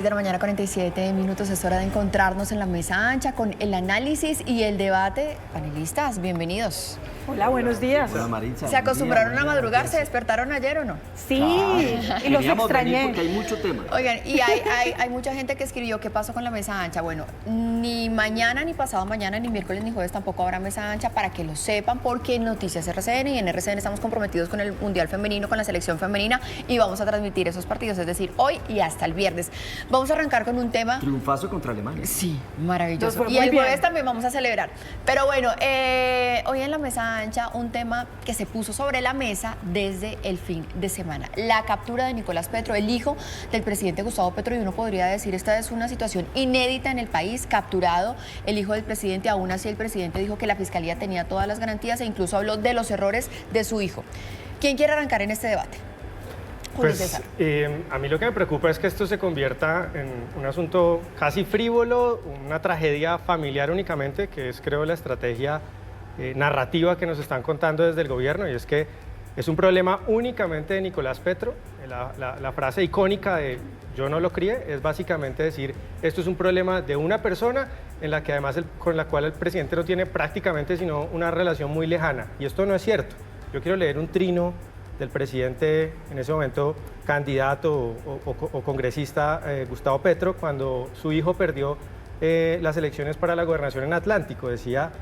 De la mañana, 47 minutos, es hora de encontrarnos en la mesa ancha con el análisis y el debate. Panelistas, bienvenidos. Hola, buenos días. Hola, Maritza. ¿Se acostumbraron a madrugar? ¿Se despertaron ayer o no? Sí, y los extrañé. Porque hay mucho tema. Oigan, y hay mucha gente que escribió qué pasó con la mesa ancha. Bueno, ni mañana, ni pasado mañana, ni miércoles, ni jueves tampoco habrá mesa ancha, para que lo sepan, porque en Noticias RCN y en RCN estamos comprometidos con el Mundial Femenino, con la selección femenina, y vamos a transmitir esos partidos, es decir, hoy y hasta el viernes. Vamos a arrancar con un tema... Triunfazo contra Alemania. Sí, maravilloso. Nos Y fue el muy jueves bien. también vamos a celebrar. Pero bueno, hoy en la mesa ancha, un tema que se puso sobre la mesa desde el fin de semana. La captura de Nicolás Petro, el hijo del presidente Gustavo Petro, y uno podría decir, esta es una situación inédita en el país, capturado el hijo del presidente. Aún así, el presidente dijo que la fiscalía tenía todas las garantías e incluso habló de los errores de su hijo. ¿Quién quiere arrancar en este debate? Julio César. A mí lo que me preocupa es que esto se convierta en un asunto casi frívolo, una tragedia familiar únicamente, que es, creo, la estrategia narrativa que nos están contando desde el gobierno, y es que es un problema únicamente de Nicolás Petro. La frase icónica de "yo no lo crié" es básicamente decir, esto es un problema de una persona en la que además con la cual el presidente no tiene prácticamente sino una relación muy lejana, y esto no es cierto. Yo quiero leer un trino del presidente, en ese momento candidato o congresista, Gustavo Petro, cuando su hijo perdió las elecciones para la gobernación en Atlántico. Decía,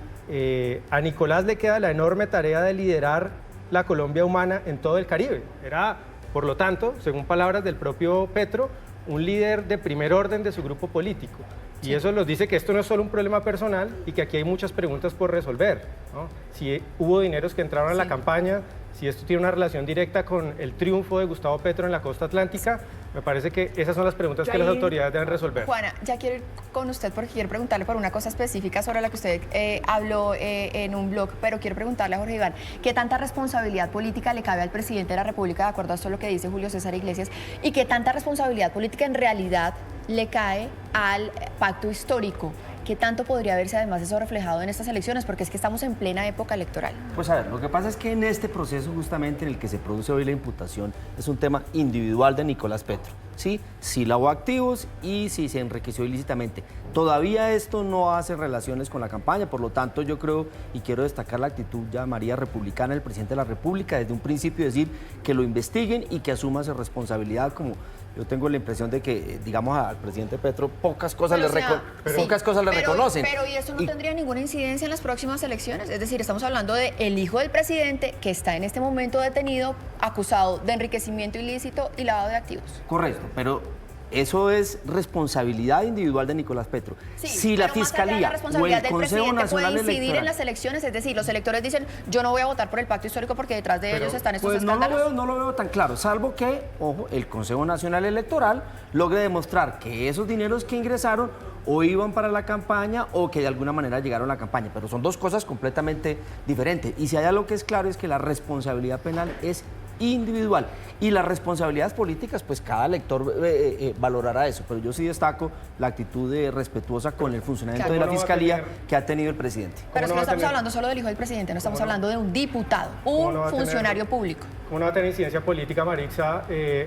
a Nicolás le queda la enorme tarea de liderar la Colombia humana en todo el Caribe. Era, por lo tanto, según palabras del propio Petro, un líder de primer orden de su grupo político. Y eso nos dice que esto no es solo un problema personal y que aquí hay muchas preguntas por resolver, ¿no? Si hubo dineros que entraron a la campaña, si esto tiene una relación directa con el triunfo de Gustavo Petro en la costa atlántica, me parece que esas son las preguntas que las autoridades deben resolver. Juana, ya quiero ir con usted porque quiero preguntarle por una cosa específica sobre la que usted habló en un blog, pero quiero preguntarle a Jorge Iván, ¿qué tanta responsabilidad política le cabe al presidente de la República, de acuerdo a esto lo que dice Julio César Iglesias, y qué tanta responsabilidad política en realidad le cae al pacto histórico? ¿Qué tanto podría verse además eso reflejado en estas elecciones? Porque es que estamos en plena época electoral. Pues a ver, lo que pasa es que en este proceso justamente en el que se produce hoy la imputación es un tema individual de Nicolás Petro. Sí, sí lavó activos y sí se enriqueció ilícitamente. Todavía esto no hace relaciones con la campaña, por lo tanto yo creo y quiero destacar la actitud ya María republicana del presidente de la República, desde un principio decir que lo investiguen y que asuma su responsabilidad. Como yo tengo la impresión de que, digamos, al presidente Petro pocas cosas le reconocen. Pero ¿y eso no tendría ninguna incidencia en las próximas elecciones? Es decir, estamos hablando de el hijo del presidente que está en este momento detenido, acusado de enriquecimiento ilícito y lavado de activos. Correcto, pero eso es responsabilidad individual de Nicolás Petro. Sí, si la pero más allá de Fiscalía la responsabilidad o el del Consejo presidente Nacional puede incidir Electoral... en las elecciones, es decir, los electores dicen, yo no voy a votar por el pacto histórico porque detrás de ellos están estos Pues escándalos. no lo veo tan claro, salvo que, ojo, el Consejo Nacional Electoral logre demostrar que esos dineros que ingresaron o iban para la campaña o que de alguna manera llegaron a la campaña, pero son dos cosas completamente diferentes. Y si hay algo que es claro es que la responsabilidad penal es individual y las responsabilidades políticas, pues cada elector valorará eso, pero yo sí destaco la actitud respetuosa con el funcionamiento de la Fiscalía que ha tenido el presidente. Pero es que ¿Cómo no no va a estamos tener? hablando solo del hijo del presidente, no estamos hablando de un diputado, ¿Cómo un no va a tener? funcionario público. ¿Cómo no va a tener incidencia política, Maritza,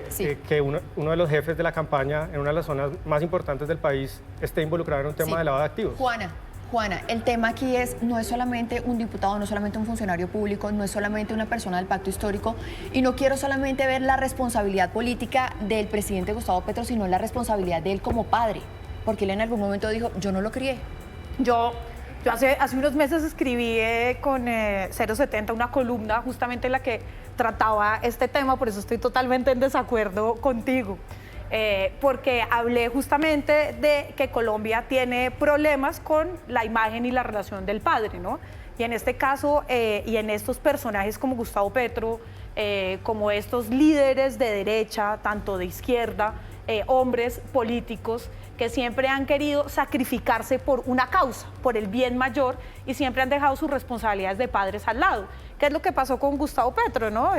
Sí. que uno de los jefes de la campaña en una de las zonas más importantes del país esté involucrado en un tema Sí. de lavado de activos? Juana, el tema aquí no es solamente un diputado, no es solamente un funcionario público, no es solamente una persona del pacto histórico, y no quiero solamente ver la responsabilidad política del presidente Gustavo Petro, sino la responsabilidad de él como padre, porque él en algún momento dijo, yo no lo crié. Yo hace unos meses escribí con 070 una columna justamente en la que trataba este tema, por eso estoy totalmente en desacuerdo contigo. Porque hablé justamente de que Colombia tiene problemas con la imagen y la relación del padre, ¿no? Y en este caso, y en estos personajes como Gustavo Petro, como estos líderes de derecha, tanto de izquierda, hombres políticos que siempre han querido sacrificarse por una causa, por el bien mayor, y siempre han dejado sus responsabilidades de padres al lado. ¿Qué es lo que pasó con Gustavo Petro, no?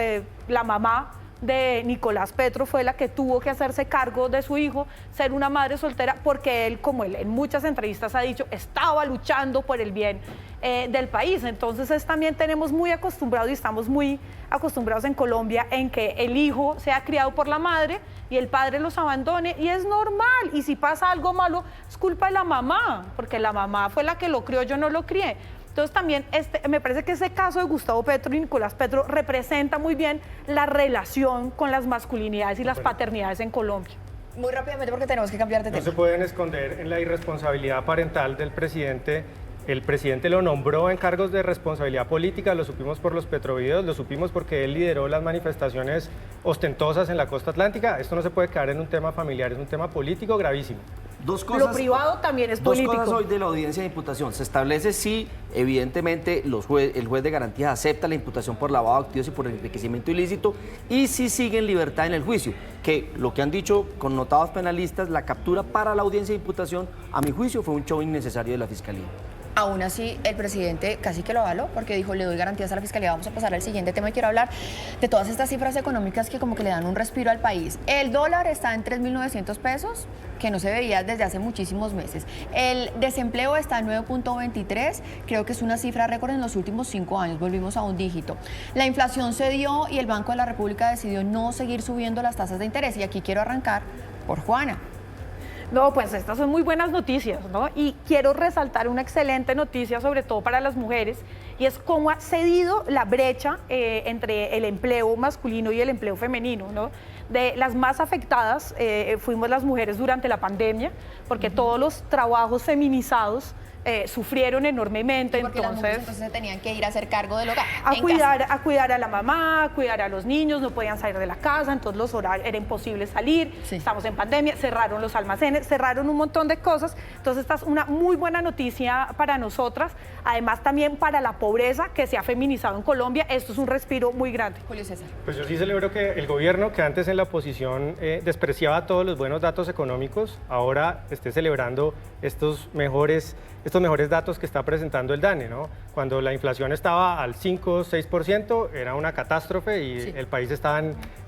La mamá de Nicolás Petro fue la que tuvo que hacerse cargo de su hijo, ser una madre soltera, porque él, como él en muchas entrevistas ha dicho, estaba luchando por el bien del país. Entonces también tenemos muy acostumbrados y estamos muy acostumbrados en Colombia en que el hijo sea criado por la madre y el padre los abandone, y es normal. Y si pasa algo malo, es culpa de la mamá, porque la mamá fue la que lo crió, yo no lo crié. Entonces también me parece que ese caso de Gustavo Petro y Nicolás Petro representa muy bien la relación con las masculinidades y las paternidades en Colombia. Muy rápidamente porque tenemos que cambiar de No tema. se pueden esconder en la irresponsabilidad parental del presidente. El presidente lo nombró en cargos de responsabilidad política, lo supimos por los Petrovideos, lo supimos porque él lideró las manifestaciones ostentosas en la costa atlántica. Esto no se puede quedar en un tema familiar, es un tema político gravísimo. Dos cosas, Lo privado también es dos político. cosas hoy de la audiencia de imputación. Se establece si, evidentemente, el juez de garantías acepta la imputación por lavado de activos y por enriquecimiento ilícito y si sigue en libertad en el juicio. Que lo que han dicho connotados penalistas, la captura para la audiencia de imputación, a mi juicio, fue un show innecesario de la Fiscalía. Aún así, el presidente casi que lo avaló porque dijo, le doy garantías a la Fiscalía. Vamos a pasar al siguiente tema y quiero hablar de todas estas cifras económicas que como que le dan un respiro al país. El dólar está en 3.900 pesos, que no se veía desde hace muchísimos meses. El desempleo está en 9.23, creo que es una cifra récord en los últimos 5 años, volvimos a un dígito. La inflación se dio y el Banco de la República decidió no seguir subiendo las tasas de interés. Y aquí quiero arrancar por Juana. No, pues estas son muy buenas noticias, ¿no? Y quiero resaltar una excelente noticia, sobre todo para las mujeres, y es cómo ha cedido la brecha entre el empleo masculino y el empleo femenino, ¿no? De las más afectadas fuimos las mujeres durante la pandemia, porque todos los trabajos feminizados sufrieron enormemente. Porque las mujeres entonces se tenían que ir a hacer cargo del hogar. A cuidar a la mamá, a cuidar a los niños, no podían salir de la casa, entonces los horarios era imposible salir, Sí. Estamos en pandemia, cerraron los almacenes, cerraron un montón de cosas, entonces esta es una muy buena noticia para nosotras, además también para la pobreza que se ha feminizado en Colombia, esto es un respiro muy grande. Julio César. Pues yo sí celebro que el gobierno, que antes en la oposición despreciaba todos los buenos datos económicos, ahora esté celebrando estos mejores datos que está presentando el DANE, ¿no? Cuando la inflación estaba al 5 o 6%, era una catástrofe y Sí. el país estaba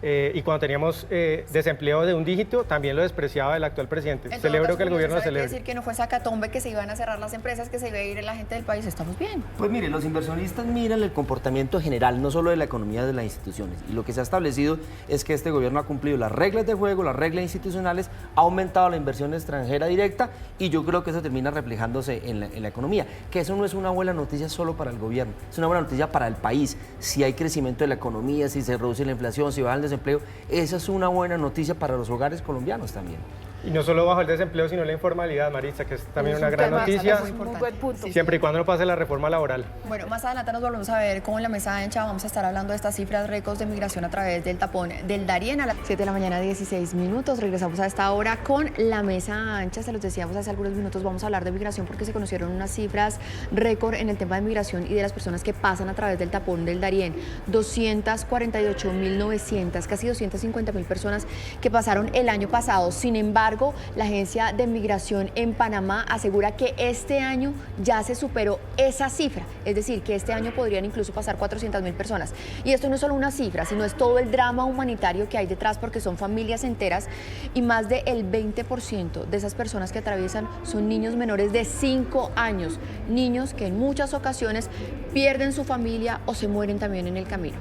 y cuando teníamos desempleo de un dígito, también lo despreciaba el actual presidente. En todo Celebro caso, que el Julio gobierno César, hay que celebre. decir que no fue sacatombe, que se iban a cerrar las empresas, que se iba a ir la gente del país. Estamos bien. Pues mire, los inversionistas miran el comportamiento general, no solo de la economía de las instituciones. Y lo que se ha establecido es que este gobierno ha cumplido las reglas de juego, las reglas institucionales, ha aumentado la inversión extranjera directa y yo creo que eso termina reflejándose en la economía. Que eso no es una buena noticia solo para el gobierno, es una buena noticia para el país. Si hay crecimiento de la economía, si se reduce la inflación, si baja el desempleo, esa es una buena noticia para los hogares colombianos también. Y no solo bajo el desempleo, sino la informalidad, Maritza, que es también Es una un gran tema noticia, muy muy buen punto. siempre y cuando no pase la reforma laboral. Bueno, más adelante nos volvemos a ver cómo en la mesa ancha vamos a estar hablando de estas cifras récords de migración a través del tapón del Darién a las 7 de la mañana, 16 minutos. Regresamos a esta hora con la mesa ancha. Se los decíamos hace algunos minutos, vamos a hablar de migración porque se conocieron unas cifras récord en el tema de migración y de las personas que pasan a través del tapón del Darién. 248.900, casi 250.000 personas que pasaron el año pasado. Sin embargo, la agencia de migración en Panamá asegura que este año ya se superó esa cifra, es decir, que este año podrían incluso pasar 400.000 personas. Y esto no es solo una cifra, sino es todo el drama humanitario que hay detrás, porque son familias enteras y más del 20% de esas personas que atraviesan son niños menores de 5 años, niños que en muchas ocasiones pierden su familia o se mueren también en el camino.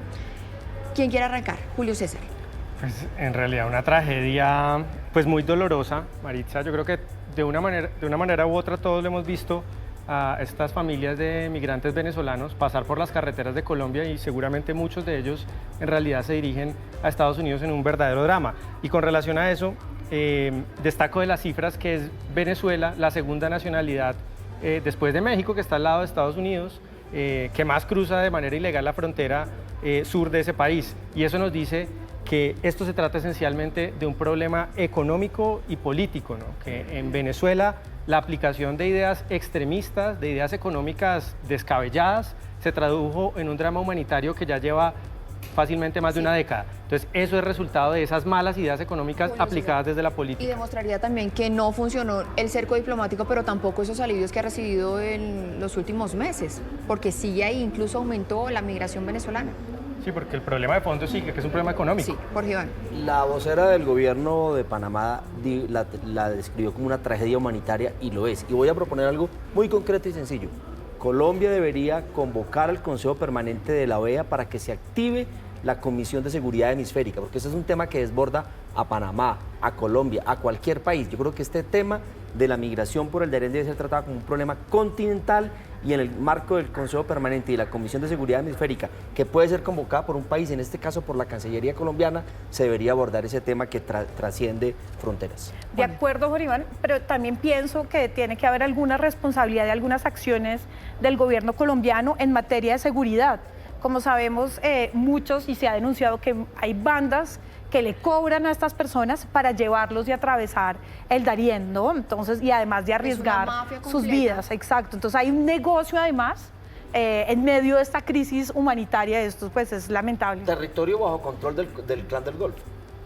¿Quién quiere arrancar? Julio César. Pues en realidad una tragedia pues muy dolorosa, Maritza. Yo creo que de una manera u otra todos lo hemos visto a estas familias de migrantes venezolanos pasar por las carreteras de Colombia y seguramente muchos de ellos en realidad se dirigen a Estados Unidos en un verdadero drama. Y con relación a eso, destaco de las cifras que es Venezuela la segunda nacionalidad después de México, que está al lado de Estados Unidos, que más cruza de manera ilegal la frontera sur de ese país. Y eso nos dice que esto se trata esencialmente de un problema económico y político, ¿no? Que en Venezuela la aplicación de ideas extremistas, de ideas económicas descabelladas, se tradujo en un drama humanitario que ya lleva fácilmente más de una década. Entonces, eso es resultado de esas malas ideas económicas aplicadas desde la Y política. demostraría también que no funcionó el cerco diplomático, pero tampoco esos alivios que ha recibido en los últimos meses, porque sigue ahí, incluso aumentó la migración venezolana. Sí, porque el problema de fondo sigue, que es un problema económico. Sí, Jorge Iván. La vocera del gobierno de Panamá la describió como una tragedia humanitaria y lo es. Y voy a proponer algo muy concreto y sencillo. Colombia debería convocar al Consejo Permanente de la OEA para que se active la Comisión de Seguridad Hemisférica, porque ese es un tema que desborda a Panamá, a Colombia, a cualquier país. Yo creo que este tema de la migración por el Darién debe ser tratado como un problema continental y en el marco del Consejo Permanente y la Comisión de Seguridad Hemisférica, que puede ser convocada por un país, en este caso por la Cancillería colombiana, se debería abordar ese tema que trasciende fronteras. De acuerdo, Jorge Iván, pero también pienso que tiene que haber alguna responsabilidad de algunas acciones del gobierno colombiano en materia de seguridad. Como sabemos, muchos, y se ha denunciado que hay bandas que le cobran a estas personas para llevarlos y atravesar el Darién, ¿no? Entonces, y además de arriesgar sus vidas, exacto. Entonces hay un negocio además en medio de esta crisis humanitaria. Esto pues es lamentable. Territorio bajo control del Clan del Golfo.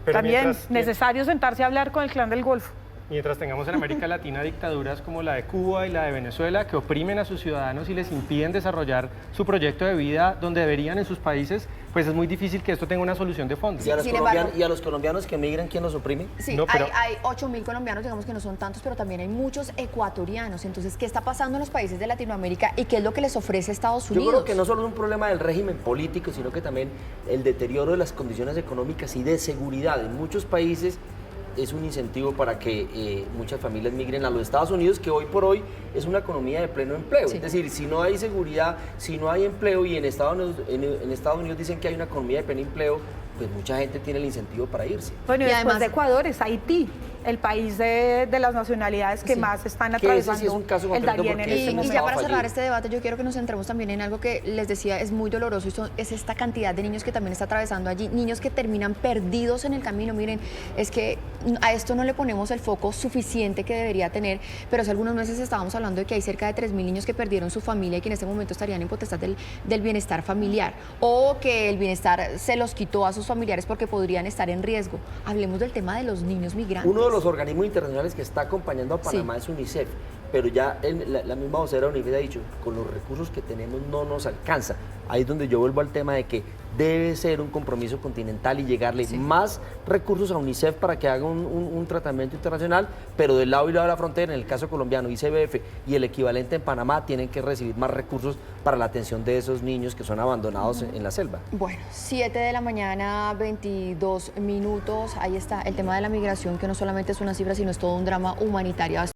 Pero También necesario sentarse a hablar con el Clan del Golfo. Mientras tengamos en América Latina dictaduras como la de Cuba y la de Venezuela que oprimen a sus ciudadanos y les impiden desarrollar su proyecto de vida donde deberían en sus países, pues es muy difícil que esto tenga una solución de fondo. ¿Y a los colombianos que migran, quién los oprime? Sí, No, pero hay 8.000 colombianos, digamos que no son tantos, pero también hay muchos ecuatorianos. Entonces, ¿qué está pasando en los países de Latinoamérica y qué es lo que les ofrece Estados Unidos? Yo creo que no solo es un problema del régimen político, sino que también el deterioro de las condiciones económicas y de seguridad. En muchos países es un incentivo para que muchas familias migren a los Estados Unidos, que hoy por hoy es una economía de pleno empleo. Sí. Es decir, si no hay seguridad, si no hay empleo, y en Estados Unidos dicen que hay una economía de pleno empleo, pues mucha gente tiene el incentivo para irse. Bueno, y Y después además de Ecuador es Haití, el país de las nacionalidades que Sí. más están Que ese sí atravesando es un caso el concreto Darién en porque este ese Y momento. ya va a para cerrar fallir. este debate, yo quiero que nos centremos también en algo que les decía es muy doloroso y es esta cantidad de niños que también está atravesando allí, niños que terminan perdidos en el camino. Miren, es que a esto no le ponemos el foco suficiente que debería tener, pero hace algunos meses estábamos hablando de que hay cerca de 3.000 niños que perdieron su familia y que en este momento estarían en potestad del bienestar familiar, o que el bienestar se los quitó a sus familiares porque podrían estar en riesgo. Hablemos del tema de los niños migrantes. Uno de los organismos internacionales que está acompañando a Panamá es UNICEF, pero ya la misma vocera de UNICEF ha dicho, con los recursos que tenemos no nos alcanza. Ahí es donde yo vuelvo al tema de que debe ser un compromiso continental y llegarle más recursos a UNICEF para que haga un tratamiento internacional, pero del lado y lado de la frontera, en el caso colombiano, ICBF y el equivalente en Panamá tienen que recibir más recursos para la atención de esos niños que son abandonados en la selva. Bueno, 7 de la mañana, 22 minutos. Ahí está el tema de la migración, que no solamente es una cifra, sino es todo un drama humanitario.